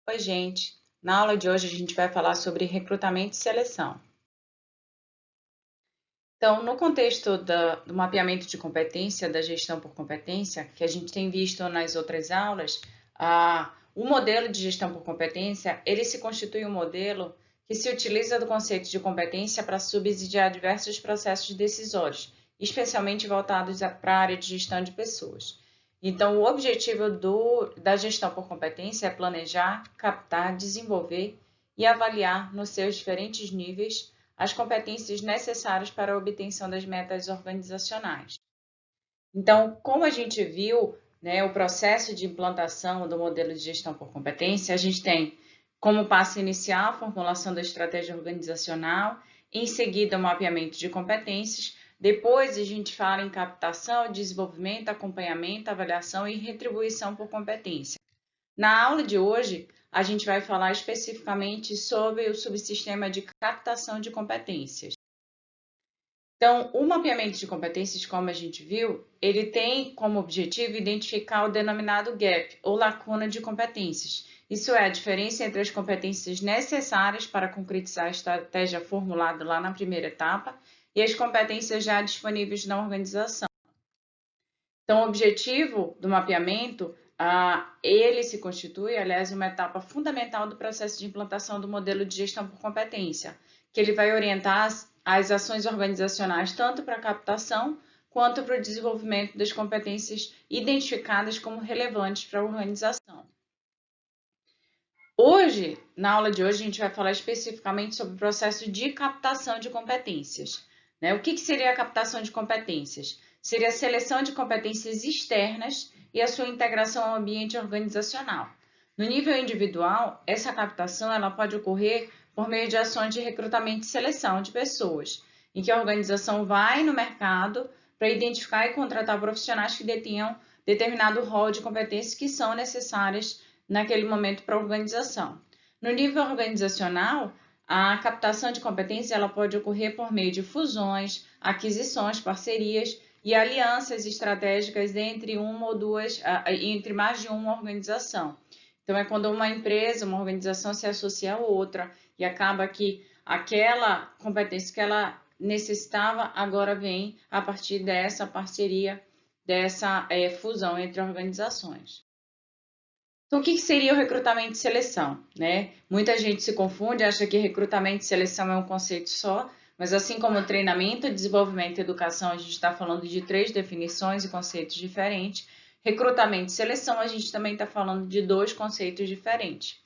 Oi, gente! Na aula de hoje a gente vai falar sobre recrutamento e seleção. Então, no contexto do mapeamento de competência, da gestão por competência, que a gente tem visto nas outras aulas, o modelo de gestão por competência, ele se constitui um modelo que se utiliza do conceito de competência para subsidiar diversos processos decisórios, especialmente voltados para a área de gestão de pessoas. Então, o objetivo da gestão por competência é planejar, captar, desenvolver e avaliar nos seus diferentes níveis as competências necessárias para a obtenção das metas organizacionais. Então, como a gente viu, né, o processo de implantação do modelo de gestão por competência, a gente tem como passo inicial a formulação da estratégia organizacional, em seguida o mapeamento de competências, depois a gente fala em captação, desenvolvimento, acompanhamento, avaliação e retribuição por competência. Na aula de hoje, a gente vai falar especificamente sobre o subsistema de captação de competências. Então, o mapeamento de competências, como a gente viu, ele tem como objetivo identificar o denominado gap, ou lacuna de competências. Isso é a diferença entre as competências necessárias para concretizar a estratégia formulada lá na primeira etapa e as competências já disponíveis na organização. Então, o objetivo do mapeamento, ele se constitui, aliás, uma etapa fundamental do processo de implantação do modelo de gestão por competência, que ele vai orientar as ações organizacionais tanto para a captação quanto para o desenvolvimento das competências identificadas como relevantes para a organização. Hoje, na aula de hoje, a gente vai falar especificamente sobre o processo de captação de competências. Né? O que seria a captação de competências? Seria a seleção de competências externas e a sua integração ao ambiente organizacional. No nível individual, essa captação ela pode ocorrer por meio de ações de recrutamento e seleção de pessoas, em que a organização vai no mercado para identificar e contratar profissionais que detenham determinado rol de competências que são necessárias naquele momento para a organização. No nível organizacional, a captação de competências ela pode ocorrer por meio de fusões, aquisições, parcerias e alianças estratégicas entre entre mais de uma organização. Então, é quando uma empresa, uma organização se associa a outra e acaba que aquela competência que ela necessitava agora vem a partir dessa parceria, dessa fusão entre organizações. Então, o que seria o recrutamento e seleção? Né? Muita gente se confunde, acha que recrutamento e seleção é um conceito só, mas assim como treinamento, desenvolvimento e educação, a gente está falando de 3 definições e conceitos diferentes. Recrutamento e seleção, a gente também está falando de 2 conceitos diferentes.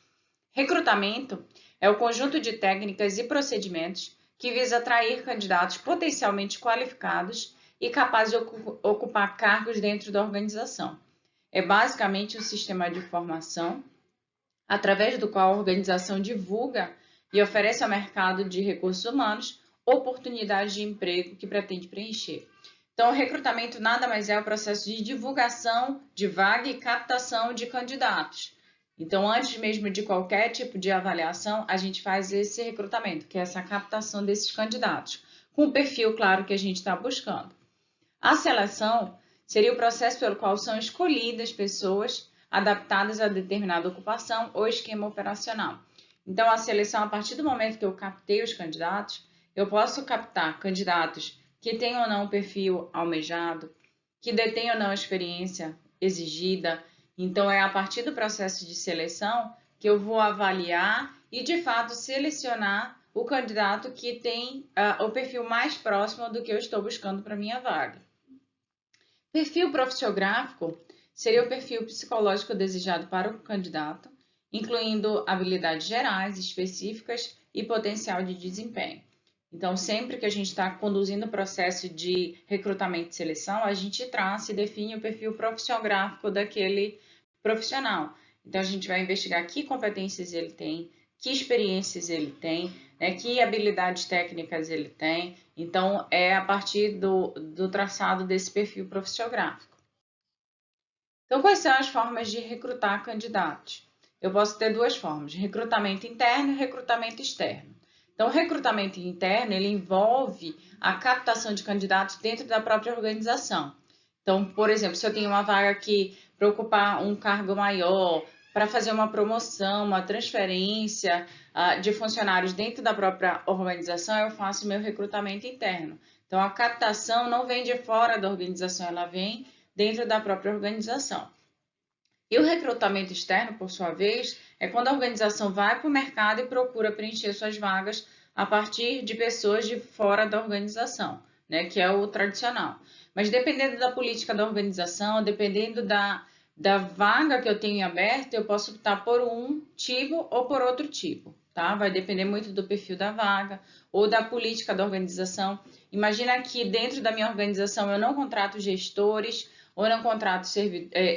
Recrutamento é o conjunto de técnicas e procedimentos que visa atrair candidatos potencialmente qualificados e capazes de ocupar cargos dentro da organização. É basicamente um sistema de formação através do qual a organização divulga e oferece ao mercado de recursos humanos oportunidades de emprego que pretende preencher. Então, o recrutamento nada mais é o processo de divulgação de vaga e captação de candidatos. Então, antes mesmo de qualquer tipo de avaliação, a gente faz esse recrutamento, que é essa captação desses candidatos, com o perfil, claro, que a gente está buscando. A seleção seria o processo pelo qual são escolhidas pessoas adaptadas a determinada ocupação ou esquema operacional. Então, a seleção, a partir do momento que eu captei os candidatos, eu posso captar candidatos que tenham ou não o perfil almejado, que detenham ou não a experiência exigida. Então, é a partir do processo de seleção que eu vou avaliar e, de fato, selecionar o candidato que tem o perfil mais próximo do que eu estou buscando para a minha vaga. Perfil profissiográfico seria o perfil psicológico desejado para o candidato, incluindo habilidades gerais, específicas e potencial de desempenho. Então, sempre que a gente está conduzindo o processo de recrutamento e seleção, a gente traça e define o perfil profissiográfico daquele profissional. Então, a gente vai investigar que competências ele tem, que experiências ele tem, né, que habilidades técnicas ele tem. Então, é a partir do traçado desse perfil profissiográfico. Então, quais são as formas de recrutar candidatos? Eu posso ter 2 formas, recrutamento interno e recrutamento externo. Então, o recrutamento interno, ele envolve a captação de candidatos dentro da própria organização. Então, por exemplo, se eu tenho uma vaga aqui para ocupar um cargo maior, para fazer uma promoção, uma transferência de funcionários dentro da própria organização, eu faço meu recrutamento interno. Então, a captação não vem de fora da organização, ela vem dentro da própria organização. E o recrutamento externo, por sua vez, é quando a organização vai para o mercado e procura preencher suas vagas a partir de pessoas de fora da organização, né, que é o tradicional. Mas dependendo da política da organização, dependendo da vaga que eu tenho em aberto, eu posso optar por um tipo ou por outro tipo, tá? Vai depender muito do perfil da vaga ou da política da organização. Imagina que dentro da minha organização eu não contrato gestores ou não contrato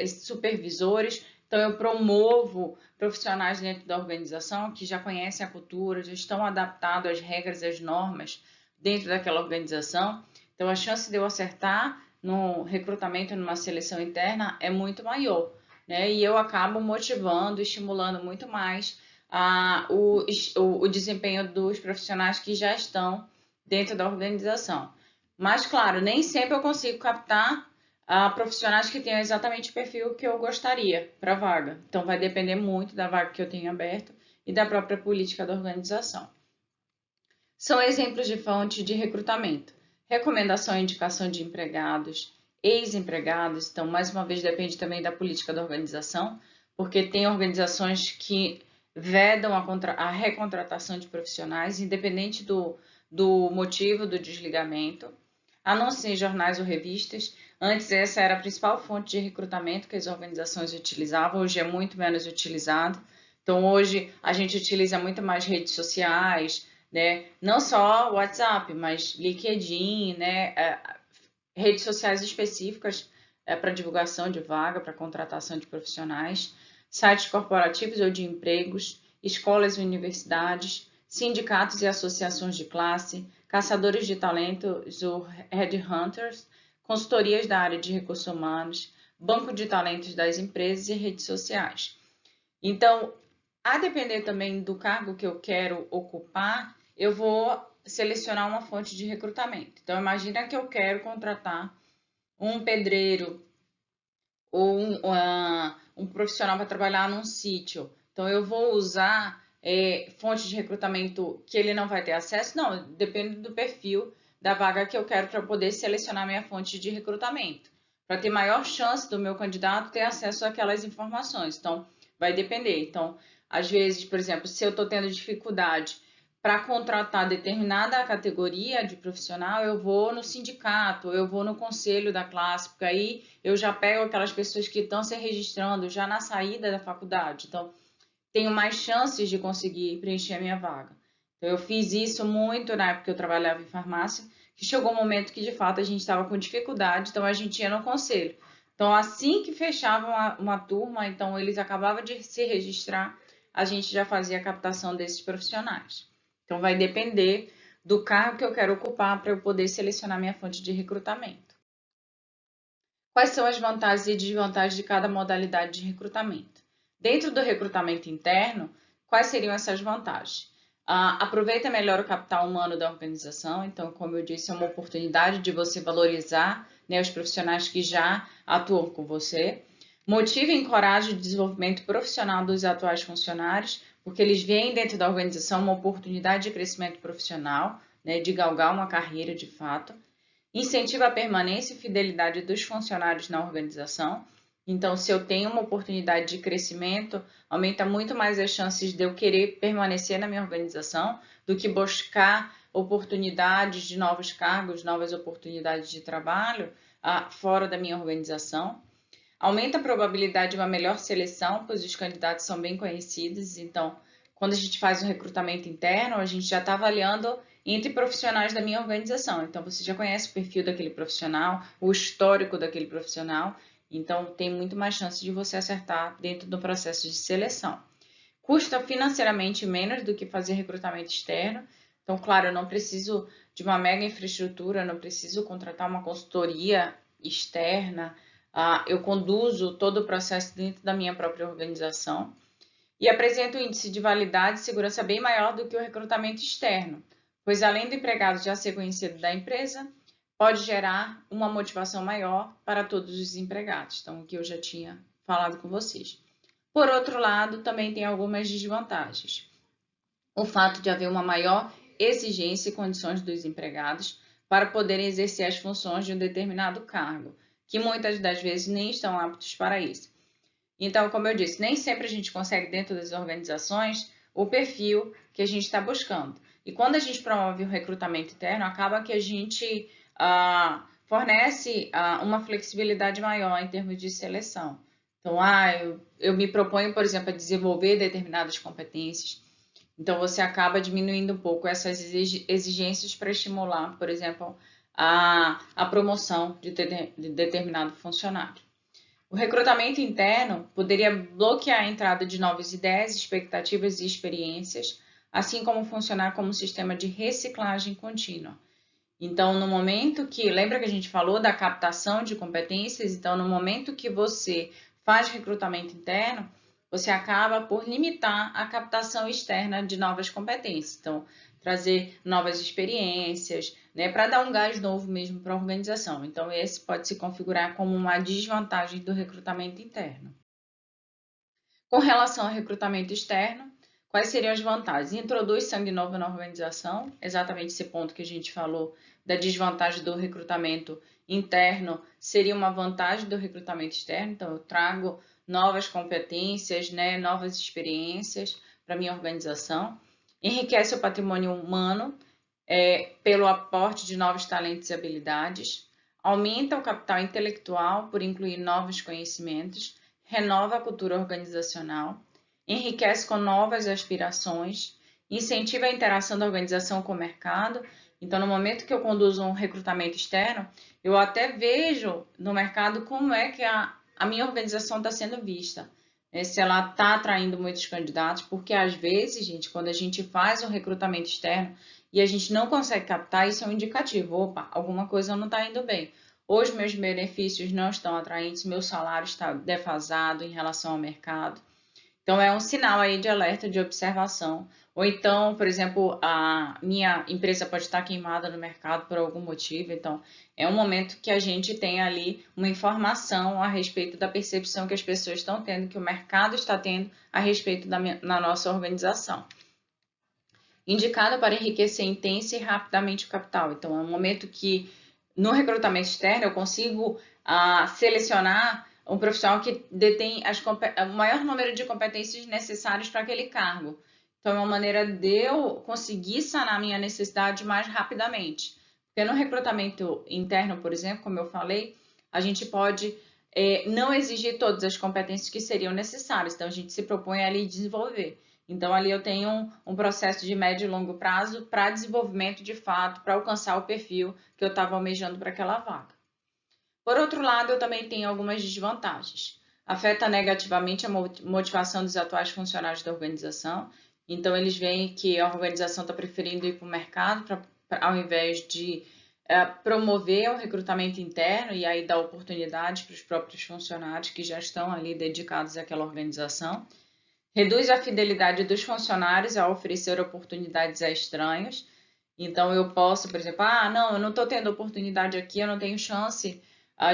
supervisores, então eu promovo profissionais dentro da organização que já conhecem a cultura, já estão adaptados às regras e às normas dentro daquela organização. Então a chance de eu acertar no recrutamento, numa seleção interna, é muito maior, né? E eu acabo motivando, estimulando muito mais o desempenho dos profissionais que já estão dentro da organização. Mas, claro, nem sempre eu consigo captar profissionais que tenham exatamente o perfil que eu gostaria para a vaga. Então, vai depender muito da vaga que eu tenho aberta e da própria política da organização. São exemplos de fonte de recrutamento. Recomendação e indicação de empregados, ex-empregados. Então, mais uma vez, depende também da política da organização, porque tem organizações que vedam a recontratação de profissionais, independente do motivo do desligamento. Anúncios em jornais ou revistas. Antes, essa era a principal fonte de recrutamento que as organizações utilizavam, hoje é muito menos utilizado. Então, hoje, a gente utiliza muito mais redes sociais, né? Não só WhatsApp, mas LinkedIn, né? Redes sociais específicas para divulgação de vaga, para contratação de profissionais, sites corporativos ou de empregos, escolas e universidades, sindicatos e associações de classe, caçadores de talentos ou headhunters, consultorias da área de recursos humanos, banco de talentos das empresas e redes sociais. Então, a depender também do cargo que eu quero ocupar, eu vou selecionar uma fonte de recrutamento. Então, imagina que eu quero contratar um pedreiro ou um profissional para trabalhar num sítio. Então, eu vou usar fonte de recrutamento que ele não vai ter acesso? Não, depende do perfil da vaga que eu quero para poder selecionar minha fonte de recrutamento. Para ter maior chance do meu candidato ter acesso àquelas informações. Então, vai depender. Então, às vezes, por exemplo, se eu estou tendo dificuldade para contratar determinada categoria de profissional, eu vou no sindicato, eu vou no conselho da classe, porque aí eu já pego aquelas pessoas que estão se registrando já na saída da faculdade. Então, tenho mais chances de conseguir preencher a minha vaga. Então, eu fiz isso muito na época que eu trabalhava em farmácia, que chegou um momento que, de fato, a gente estava com dificuldade, então a gente ia no conselho. Então, assim que fechava uma turma, então eles acabavam de se registrar, a gente já fazia a captação desses profissionais. Então, vai depender do cargo que eu quero ocupar para eu poder selecionar minha fonte de recrutamento. Quais são as vantagens e desvantagens de cada modalidade de recrutamento? Dentro do recrutamento interno, quais seriam essas vantagens? Aproveita melhor o capital humano da organização. Então, como eu disse, é uma oportunidade de você valorizar, né, os profissionais que já atuam com você. Motiva e encoraja o desenvolvimento profissional dos atuais funcionários, porque eles veem dentro da organização uma oportunidade de crescimento profissional, né, de galgar uma carreira de fato. Incentiva a permanência e fidelidade dos funcionários na organização. Então, se eu tenho uma oportunidade de crescimento, aumenta muito mais as chances de eu querer permanecer na minha organização do que buscar oportunidades de novos cargos, novas oportunidades de trabalho fora da minha organização. Aumenta a probabilidade de uma melhor seleção, pois os candidatos são bem conhecidos. Então, quando a gente faz um recrutamento interno, a gente já está avaliando entre profissionais da minha organização. Então, você já conhece o perfil daquele profissional, o histórico daquele profissional. Então, tem muito mais chance de você acertar dentro do processo de seleção. Custa financeiramente menos do que fazer recrutamento externo. Então, claro, eu não preciso de uma mega infraestrutura, eu não preciso contratar uma consultoria externa. Eu conduzo todo o processo dentro da minha própria organização e apresento um índice de validade e segurança bem maior do que o recrutamento externo, pois além do empregado já ser conhecido da empresa, pode gerar uma motivação maior para todos os empregados. Então, o que eu já tinha falado com vocês. Por outro lado, também tem algumas desvantagens. O fato de haver uma maior exigência e condições dos empregados para poderem exercer as funções de um determinado cargo, que muitas das vezes nem estão aptos para isso. Então, como eu disse, nem sempre a gente consegue dentro das organizações o perfil que a gente está buscando. E quando a gente promove o recrutamento interno, acaba que a gente fornece uma flexibilidade maior em termos de seleção. Então, eu me proponho, por exemplo, a desenvolver determinadas competências. Então, você acaba diminuindo um pouco essas exigências para estimular, por exemplo, a promoção de determinado funcionário. O recrutamento interno poderia bloquear a entrada de novas ideias, expectativas e experiências, assim como funcionar como um sistema de reciclagem contínua. Então, no momento que, lembra que a gente falou da captação de competências? Então, no momento que você faz recrutamento interno, você acaba por limitar a captação externa de novas competências. Então, trazer novas experiências, né, para dar um gás novo mesmo para a organização. Então, esse pode se configurar como uma desvantagem do recrutamento interno. Com relação ao recrutamento externo, quais seriam as vantagens? Introduz sangue novo na organização, exatamente esse ponto que a gente falou da desvantagem do recrutamento interno seria uma vantagem do recrutamento externo. Então, eu trago novas competências, né, novas experiências para a minha organização. Enriquece o patrimônio humano pelo aporte de novos talentos e habilidades. Aumenta o capital intelectual por incluir novos conhecimentos. Renova a cultura organizacional. Enriquece com novas aspirações. Incentiva a interação da organização com o mercado. Então, no momento que eu conduzo um recrutamento externo, eu até vejo no mercado como é que a minha organização está sendo vista. Se ela está atraindo muitos candidatos, porque às vezes, gente, quando a gente faz um recrutamento externo e a gente não consegue captar, isso é um indicativo. Opa, alguma coisa não está indo bem. Hoje meus benefícios não estão atraentes, meu salário está defasado em relação ao mercado. Então, é um sinal aí de alerta, de observação. Ou então, por exemplo, a minha empresa pode estar queimada no mercado por algum motivo. Então, é um momento que a gente tem ali uma informação a respeito da percepção que as pessoas estão tendo, que o mercado está tendo a respeito na nossa organização. Indicado para enriquecer intensa e rapidamente o capital. Então, é um momento que, no recrutamento externo, eu consigo selecionar um profissional que detém o maior número de competências necessárias para aquele cargo. Então, é uma maneira de eu conseguir sanar minha necessidade mais rapidamente. Porque no recrutamento interno, por exemplo, como eu falei, a gente pode não exigir todas as competências que seriam necessárias. Então, a gente se propõe ali a desenvolver. Então, ali eu tenho um processo de médio e longo prazo para desenvolvimento de fato, para alcançar o perfil que eu estava almejando para aquela vaga. Por outro lado, eu também tenho algumas desvantagens. Afeta negativamente a motivação dos atuais funcionários da organização. Então, eles veem que a organização está preferindo ir para o mercado ao invés de promover o recrutamento interno e aí dar oportunidades para os próprios funcionários que já estão ali dedicados àquela organização. Reduz a fidelidade dos funcionários ao oferecer oportunidades a estranhos. Então, eu posso, por exemplo, não, eu não estou tendo oportunidade aqui, eu não tenho chance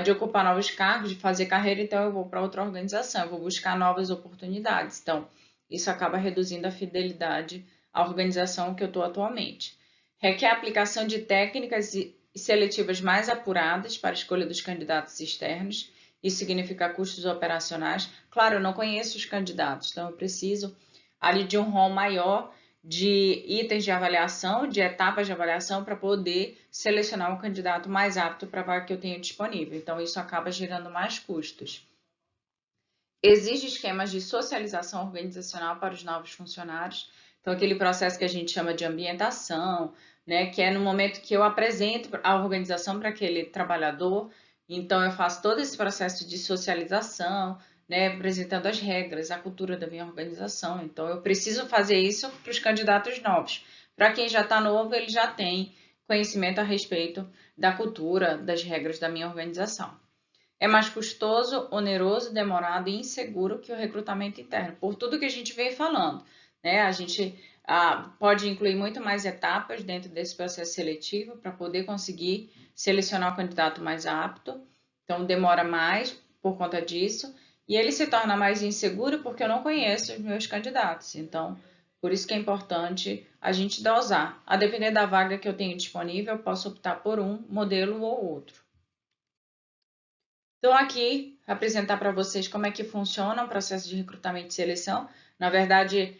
de ocupar novos cargos, de fazer carreira, então eu vou para outra organização, eu vou buscar novas oportunidades. Então, isso acaba reduzindo a fidelidade à organização que eu estou atualmente. Requer a aplicação de técnicas seletivas mais apuradas para a escolha dos candidatos externos. Isso significa custos operacionais. Claro, eu não conheço os candidatos, então eu preciso ali de um rol maior de itens de avaliação, de etapas de avaliação, para poder selecionar um candidato mais apto para a vaga que eu tenho disponível. Então, isso acaba gerando mais custos. Exige esquemas de socialização organizacional para os novos funcionários. Então, aquele processo que a gente chama de ambientação, né, que é no momento que eu apresento a organização para aquele trabalhador. Então, eu faço todo esse processo de socialização, né, apresentando as regras, a cultura da minha organização. Então, eu preciso fazer isso para os candidatos novos. Para quem já está novo, ele já tem conhecimento a respeito da cultura, das regras da minha organização. É mais custoso, oneroso, demorado e inseguro que o recrutamento interno, por tudo que a gente vem falando, né? A gente pode incluir muito mais etapas dentro desse processo seletivo para poder conseguir selecionar o candidato mais apto. Então, demora mais por conta disso. e ele se torna mais inseguro porque eu não conheço os meus candidatos. Então, por isso que é importante a gente dosar. A depender da vaga que eu tenho disponível, eu posso optar por um modelo ou outro. Então, aqui, apresentar para vocês como é que funciona o processo de recrutamento e seleção. Na verdade,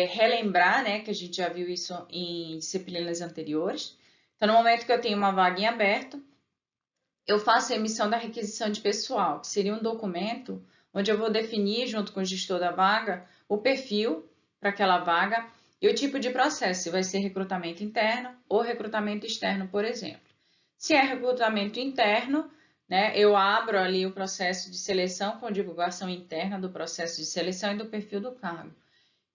relembrar, né, que a gente já viu isso em disciplinas anteriores. Então, no momento que eu tenho uma vaga em aberto, eu faço a emissão da requisição de pessoal, que seria um documento onde eu vou definir, junto com o gestor da vaga, o perfil para aquela vaga e o tipo de processo, se vai ser recrutamento interno ou recrutamento externo, por exemplo. Se é recrutamento interno, né, eu abro ali o processo de seleção com divulgação interna do processo de seleção e do perfil do cargo.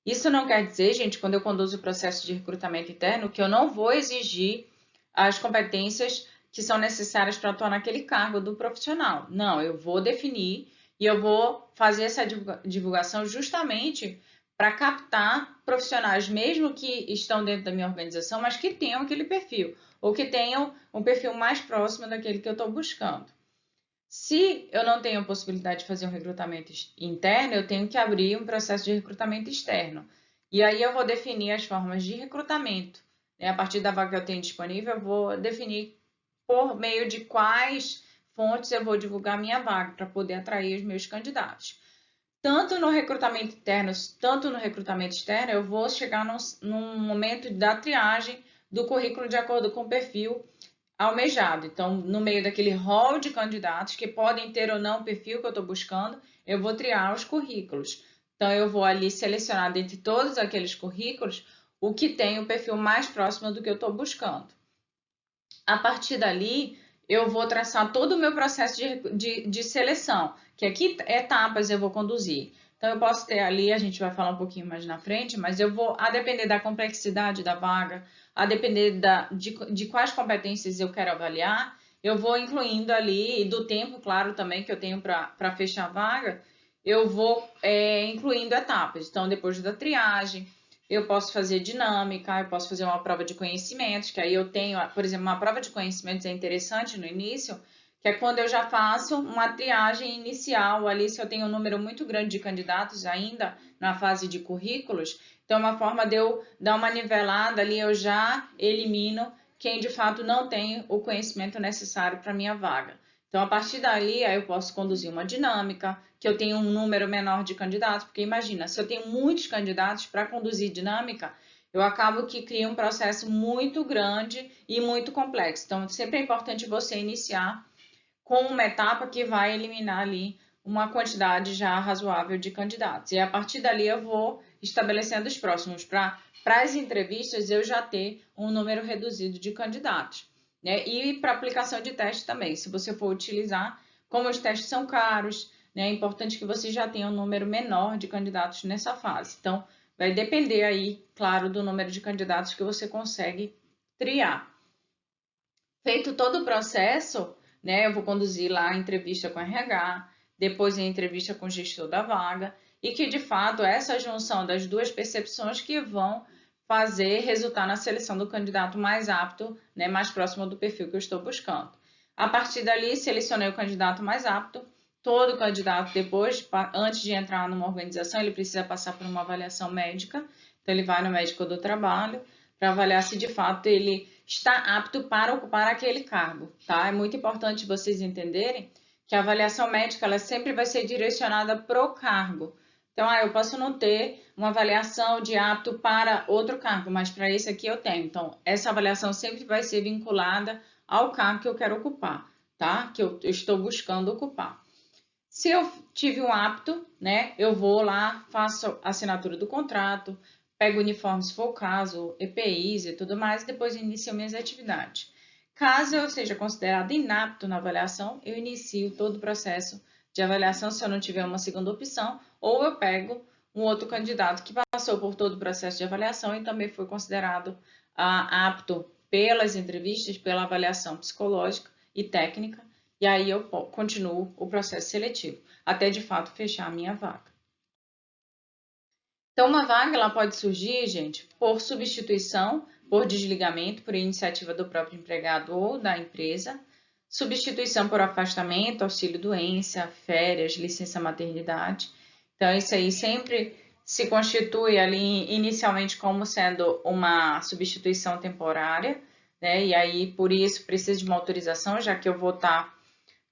Isso não quer dizer, gente, quando eu conduzo o processo de recrutamento interno, que eu não vou exigir as competências que são necessárias para atuar naquele cargo do profissional. Não, eu vou definir e eu vou fazer essa divulgação justamente para captar profissionais, mesmo que estão dentro da minha organização, mas que tenham aquele perfil, ou que tenham um perfil mais próximo daquele que eu estou buscando. Se eu não tenho a possibilidade de fazer um recrutamento interno, eu tenho que abrir um processo de recrutamento externo. E aí eu vou definir as formas de recrutamento. A partir da vaga que eu tenho disponível, eu vou definir por meio de quais fontes eu vou divulgar minha vaga para poder atrair os meus candidatos. Tanto no recrutamento interno, tanto no recrutamento externo, eu vou chegar num momento da triagem do currículo de acordo com o perfil almejado. Então, no meio daquele rol de candidatos que podem ter ou não o perfil que eu estou buscando, eu vou triar os currículos. Então, eu vou ali selecionar dentre todos aqueles currículos o que tem o perfil mais próximo do que eu estou buscando. A partir dali, eu vou traçar todo o meu processo de seleção, que aqui etapas eu vou conduzir. Então, eu posso ter ali, a gente vai falar um pouquinho mais na frente, mas eu vou, a depender da complexidade da vaga, a depender de quais competências eu quero avaliar, eu vou incluindo ali, e do tempo, claro, também que eu tenho para fechar a vaga, eu vou incluindo etapas. Então, depois da triagem, eu posso fazer dinâmica, eu posso fazer uma prova de conhecimentos, que aí eu tenho, por exemplo, uma prova de conhecimentos é interessante no início, que é quando eu já faço uma triagem inicial, ali se eu tenho um número muito grande de candidatos ainda na fase de currículos, então é uma forma de eu dar uma nivelada ali, eu já elimino quem de fato não tem o conhecimento necessário para a minha vaga. Então, a partir dali, aí eu posso conduzir uma dinâmica, que eu tenho um número menor de candidatos, porque imagina, se eu tenho muitos candidatos para conduzir dinâmica, eu acabo que cria um processo muito grande e muito complexo. Então, sempre é importante você iniciar com uma etapa que vai eliminar ali uma quantidade já razoável de candidatos. E a partir dali eu vou estabelecendo os próximos para as entrevistas eu já ter um número reduzido de candidatos. Né? E para aplicação de teste também, se você for utilizar, como os testes são caros, né, é importante que você já tenha um número menor de candidatos nessa fase. Então, vai depender aí, claro, do número de candidatos que você consegue triar. Feito todo o processo, né, eu vou conduzir lá a entrevista com o RH, depois a entrevista com o gestor da vaga, e que de fato essa junção das duas percepções que vão fazer resultar na seleção do candidato mais apto, né, mais próximo do perfil que eu estou buscando. A partir dali, selecionei o candidato mais apto. Todo candidato depois, antes de entrar numa organização, ele precisa passar por uma avaliação médica. Então, ele vai no médico do trabalho para avaliar se de fato ele está apto para ocupar aquele cargo, tá? É muito importante vocês entenderem que a avaliação médica ela sempre vai ser direcionada para o cargo. Então, eu posso não ter uma avaliação de apto para outro cargo, mas para esse aqui eu tenho. Então, essa avaliação sempre vai ser vinculada ao cargo que eu quero ocupar, tá? Que eu estou buscando ocupar. Se eu tive um apto, né, eu vou lá, faço a assinatura do contrato, pego o uniforme se for o caso, EPIs e tudo mais, e depois inicio minhas atividades. Caso eu seja considerado inapto na avaliação, eu inicio todo o processo de avaliação se eu não tiver uma segunda opção, ou eu pego um outro candidato que passou por todo o processo de avaliação e também foi considerado apto pelas entrevistas, pela avaliação psicológica e técnica, e aí eu continuo o processo seletivo, até de fato fechar a minha vaga. Então, uma vaga ela pode surgir, gente, por substituição, por desligamento, por iniciativa do próprio empregado ou da empresa. substituição por afastamento, auxílio-doença, férias, licença-maternidade. Então, isso aí sempre se constitui ali inicialmente como sendo uma substituição temporária, né? E aí, por isso, precisa de uma autorização, já que eu vou estar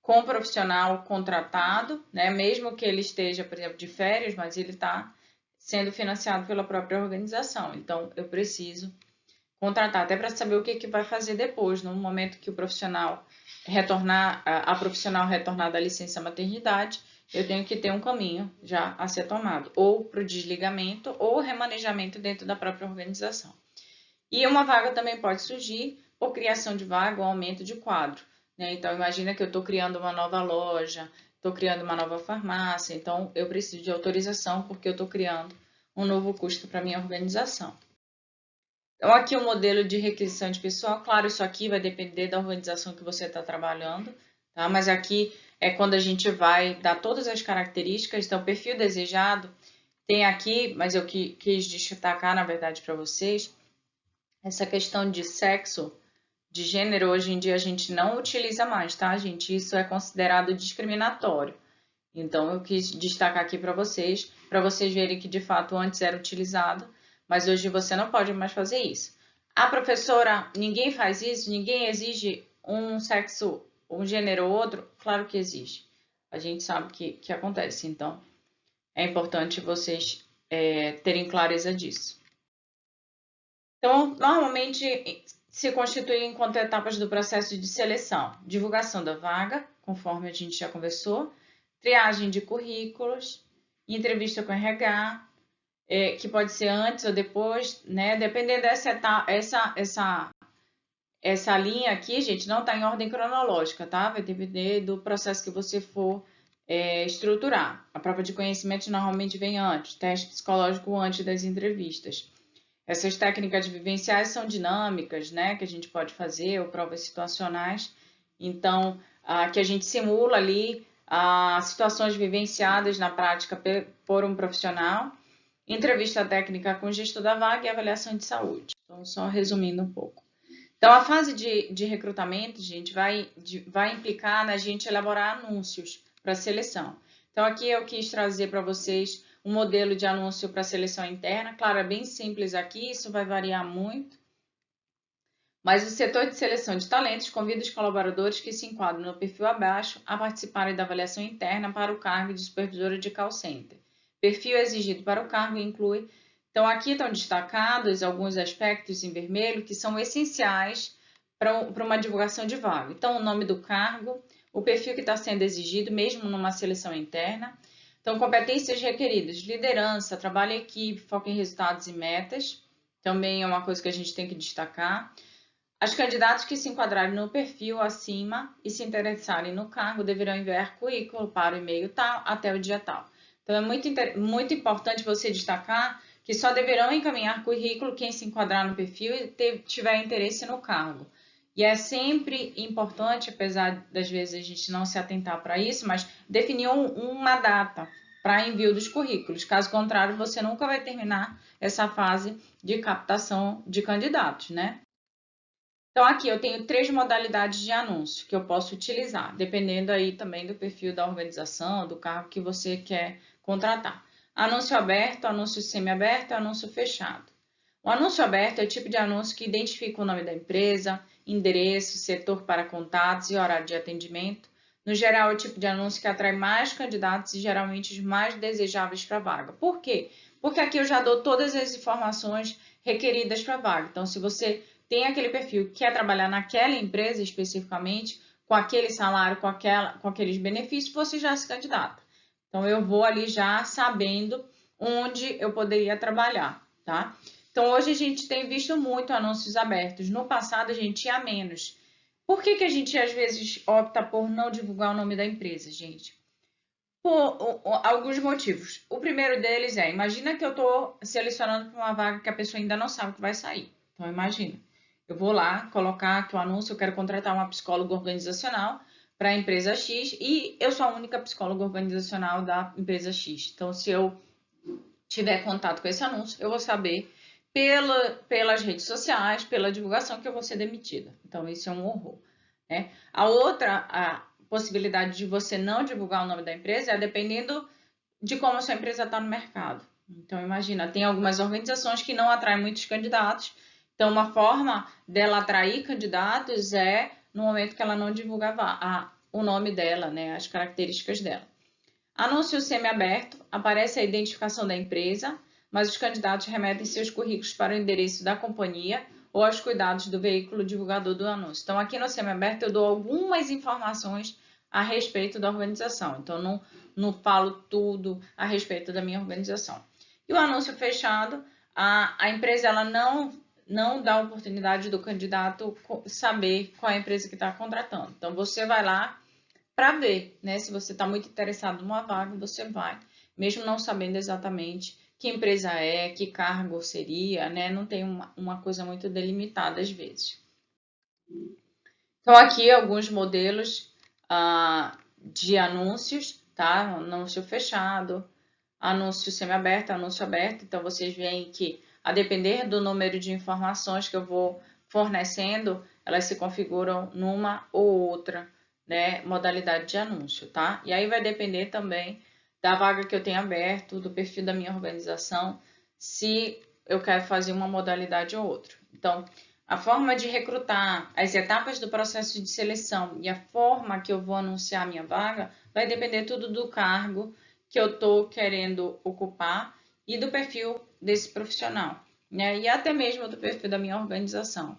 com o profissional contratado, né? Mesmo que ele esteja, por exemplo, de férias, mas ele está sendo financiado pela própria organização. Então, eu preciso contratar, até para saber o que vai fazer depois, no momento que o profissional retornar, a profissional retornar da licença maternidade, eu tenho que ter um caminho já a ser tomado, ou para o desligamento ou remanejamento dentro da própria organização. E uma vaga também pode surgir por criação de vaga ou aumento de quadro, né? Então, imagina que eu estou criando uma nova loja, estou criando uma nova farmácia, então eu preciso de autorização porque eu estou criando um novo custo para minha organização. Então, aqui o modelo de requisição de pessoal, claro, isso aqui vai depender da organização que você está trabalhando, tá? Mas aqui é quando a gente vai dar todas as características, então, o perfil desejado tem aqui, mas eu quis destacar, na verdade, para vocês, essa questão de sexo, de gênero, hoje em dia a gente não utiliza mais, tá, gente? Isso é considerado discriminatório. Então, eu quis destacar aqui para vocês verem que, de fato, antes era utilizado, mas hoje você não pode mais fazer isso. A professora, ninguém faz isso? Ninguém exige um sexo, um gênero ou outro? Claro que exige. A gente sabe que acontece, então é importante vocês terem clareza disso. Então, normalmente se constitui em 4 etapas do processo de seleção: divulgação da vaga, conforme a gente já conversou, triagem de currículos, entrevista com RH, que pode ser antes ou depois, né? Dependendo dessa etapa, essa linha aqui, gente, não está em ordem cronológica, tá? Vai depender do processo que você for estruturar. A prova de conhecimento normalmente vem antes, teste psicológico antes das entrevistas. Essas técnicas vivenciais são dinâmicas, né? Que a gente pode fazer, ou provas situacionais. Então, que a gente simula ali situações vivenciadas na prática por um profissional, entrevista técnica com o gestor da vaga e avaliação de saúde. Então, só resumindo um pouco. Então, a fase de recrutamento, gente, vai implicar na gente elaborar anúncios para seleção. Então, aqui eu quis trazer para vocês um modelo de anúncio para seleção interna. Claro, é bem simples aqui, isso vai variar muito. Mas o setor de seleção de talentos convida os colaboradores que se enquadram no perfil abaixo a participarem da avaliação interna para o cargo de supervisora de call center. Perfil exigido para o cargo inclui... Então, aqui estão destacados alguns aspectos em vermelho que são essenciais para uma divulgação de vaga. Então, o nome do cargo, o perfil que está sendo exigido, mesmo numa seleção interna. Então, competências requeridas: liderança, trabalho em equipe, foco em resultados e metas. Também é uma coisa que a gente tem que destacar. As candidatas que se enquadrarem no perfil acima e se interessarem no cargo deverão enviar currículo para o e-mail tal até o dia tal. Então, é muito importante você destacar que só deverão encaminhar currículo quem se enquadrar no perfil e tiver interesse no cargo. E é sempre importante, apesar das vezes a gente não se atentar para isso, mas definir uma data para envio dos currículos. Caso contrário, você nunca vai terminar essa fase de captação de candidatos, né? Então, aqui eu tenho 3 modalidades de anúncio que eu posso utilizar, dependendo aí também do perfil da organização, do cargo que você quer contratar. Anúncio aberto, anúncio semi-aberto e anúncio fechado. O anúncio aberto é o tipo de anúncio que identifica o nome da empresa, endereço, setor para contatos e horário de atendimento. No geral, é o tipo de anúncio que atrai mais candidatos e geralmente os mais desejáveis para a vaga. Por quê? Porque aqui eu já dou todas as informações requeridas para a vaga. Então, se você tem aquele perfil que quer trabalhar naquela empresa especificamente, com aquele salário, com aqueles benefícios, você já se candidata. Então, eu vou ali já sabendo onde eu poderia trabalhar, tá? Então, hoje a gente tem visto muito anúncios abertos. No passado, a gente tinha menos. Por que a gente, às vezes, opta por não divulgar o nome da empresa, gente? Por alguns motivos. O primeiro deles é, imagina que eu estou selecionando para uma vaga que a pessoa ainda não sabe que vai sair. Então, imagina. Eu vou lá colocar aqui o anúncio, eu quero contratar uma psicóloga organizacional para a empresa X e eu sou a única psicóloga organizacional da empresa X. Então, se eu tiver contato com esse anúncio, eu vou saber pelas redes sociais, pela divulgação, que eu vou ser demitida. Então, isso é um horror. né? A possibilidade de você não divulgar o nome da empresa é dependendo de como a sua empresa está no mercado. Então, imagina, tem algumas organizações que não atraem muitos candidatos. Então, uma forma dela atrair candidatos é no momento que ela não divulga o nome dela, né, as características dela. Anúncio semiaberto, aparece a identificação da empresa, mas os candidatos remetem seus currículos para o endereço da companhia ou aos cuidados do veículo divulgador do anúncio. Então, aqui no semiaberto eu dou algumas informações a respeito da organização. Então, não falo tudo a respeito da minha organização. E o anúncio fechado, a empresa ela não dá a oportunidade do candidato saber qual é a empresa que está contratando. Então, você vai lá para ver, né? Se você está muito interessado numa vaga, você vai, mesmo não sabendo exatamente que empresa é, que cargo seria, né? Não tem uma coisa muito delimitada às vezes. Então, aqui alguns modelos de anúncios, tá? Anúncio fechado, anúncio semiaberto, anúncio aberto. Então, vocês veem que, a depender do número de informações que eu vou fornecendo, elas se configuram numa ou outra, né, modalidade de anúncio, tá? E aí vai depender também da vaga que eu tenho aberto, do perfil da minha organização, se eu quero fazer uma modalidade ou outra. Então, a forma de recrutar, as etapas do processo de seleção e a forma que eu vou anunciar a minha vaga vai depender tudo do cargo que eu estou querendo ocupar e do perfil desse profissional, né? E até mesmo do perfil da minha organização.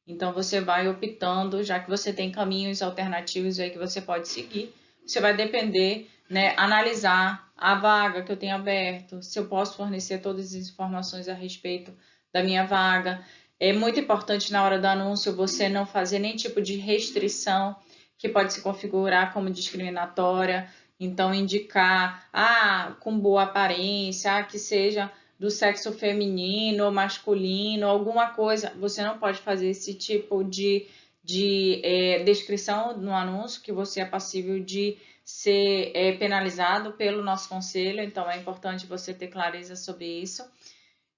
Então, você vai optando, já que você tem caminhos alternativos aí que você pode seguir, você vai depender, né, analisar a vaga que eu tenho aberto, se eu posso fornecer todas as informações a respeito da minha vaga. É muito importante na hora do anúncio você não fazer nenhum tipo de restrição que pode se configurar como discriminatória. Então, indicar, com boa aparência, que seja do sexo feminino ou masculino, alguma coisa. Você não pode fazer esse tipo de descrição no anúncio, que você é passível de ser penalizado pelo nosso conselho. Então, é importante você ter clareza sobre isso.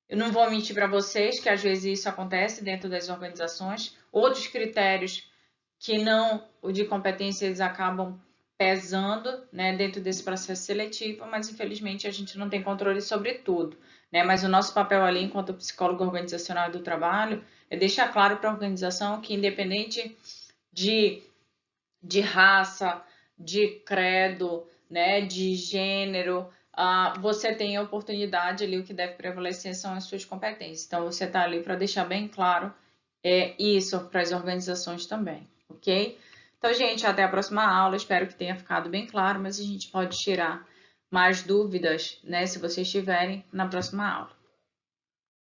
Eu não vou mentir para vocês que às vezes isso acontece dentro das organizações. Outros critérios que não o de competência eles acabam pesando, né, dentro desse processo seletivo, mas infelizmente a gente não tem controle sobre tudo, né? Mas o nosso papel ali, enquanto psicólogo organizacional do trabalho, é deixar claro para a organização que independente de raça, de credo, né, de gênero, você tem a oportunidade ali, o que deve prevalecer são as suas competências. Então, você está ali para deixar bem claro isso para as organizações também, ok? Então, gente, até a próxima aula. Espero que tenha ficado bem claro, mas a gente pode tirar mais dúvidas, né, se vocês tiverem, na próxima aula.